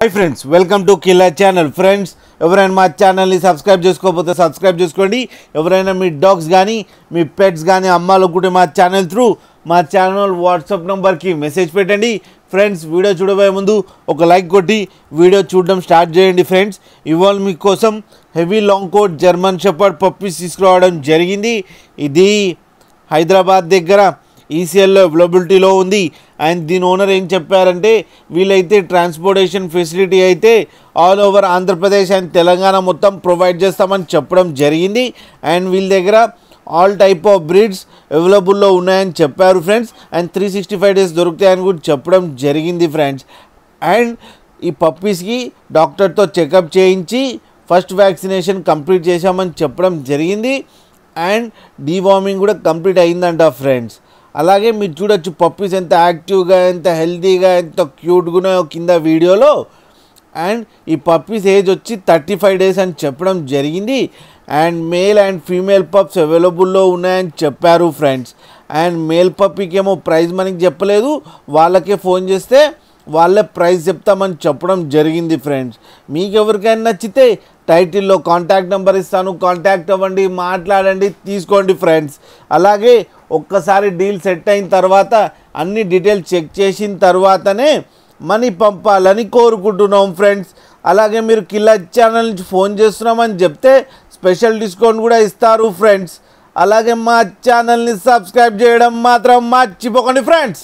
Hi friends, welcome to killer channel. Friends, ఎవరైనా మా ఛానల్ని సబ్స్క్రైబ్ చేసుకోకపోతే సబ్స్క్రైబ్ చేసుకోండి. ఎవరైనా మీ డాగ్స్ కానీ మీ పెట్స్ కానీ అమ్మాలనుకుంటే మా ఛానల్ త్రూ మా ఛానల్ వాట్సాప్ నెంబర్కి మెసేజ్ పెట్టండి. ఫ్రెండ్స్, వీడియో చూడబోయే ముందు ఒక లైక్ కొట్టి వీడియో చూడడం స్టార్ట్ చేయండి. ఫ్రెండ్స్, ఇవాళ మీకోసం heavy long coat German shepherd puppies తీసుకురావడం జరిగింది. ఇది హైదరాబాద్ దగ్గర ఈసీఎల్లో అవైలబిలిటీలో ఉంది. అండ్ దీని ఓనర్ ఏం చెప్పారంటే, వీళ్ళైతే ట్రాన్స్పోర్టేషన్ ఫెసిలిటీ అయితే all over Andhra Pradesh and Telangana మొత్తం ప్రొవైడ్ చేస్తామని చెప్పడం జరిగింది. అండ్ వీళ్ళ దగ్గర ఆల్ టైప్ ఆఫ్ బ్రీడ్స్ అవైలబుల్లో ఉన్నాయని చెప్పారు ఫ్రెండ్స్. అండ్ 365 days దొరుకుతాయని కూడా చెప్పడం జరిగింది ఫ్రెండ్స్. అండ్ ఈ పప్పీస్కి డాక్టర్తో చెకప్ చేయించి ఫస్ట్ వ్యాక్సినేషన్ కంప్లీట్ చేశామని చెప్పడం జరిగింది. అండ్ డీవార్మింగ్ కూడా కంప్లీట్ అయిందంట ఫ్రెండ్స్. అలాగే మీరు చూడొచ్చు పప్పీస్ ఎంత యాక్టివ్గా, ఎంత హెల్తీగా, ఎంత క్యూట్గా ఉన్నాయో కింద వీడియోలో. అండ్ ఈ పప్పీస్ ఏజ్ వచ్చి 35 days అని చెప్పడం జరిగింది. And male and female pups అవైలబుల్లో ఉన్నాయని చెప్పారు ఫ్రెండ్స్. అండ్ మేల్ పప్పీకి ఏమో ప్రైజ్ మనకి చెప్పలేదు, వాళ్ళకే ఫోన్ చేస్తే వాళ్ళే ప్రైస్ చెప్తామని చెప్పడం జరిగింది ఫ్రెండ్స్. మీకు ఎవరికైనా నచ్చితే టైటిల్లో కాంటాక్ట్ నెంబర్ ఇస్తాను, కాంటాక్ట్ అవ్వండి, మాట్లాడండి, తీసుకోండి ఫ్రెండ్స్. అలాగే ఒక్కసారి డీల్ సెట్ అయిన తర్వాత అన్ని డీటెయిల్స్ చెక్ చేసిన తర్వాతనే మనీ పంపాలని కోరుకుంటున్నాం ఫ్రెండ్స్. అలాగే మీరు కిల్లర్ ఛానల్ నుంచి ఫోన్ చేస్తున్నామని చెప్తే స్పెషల్ డిస్కౌంట్ కూడా ఇస్తారు ఫ్రెండ్స్. అలాగే మా ఛానల్ని సబ్స్క్రైబ్ చేయడం మాత్రం మర్చిపోకండి ఫ్రెండ్స్.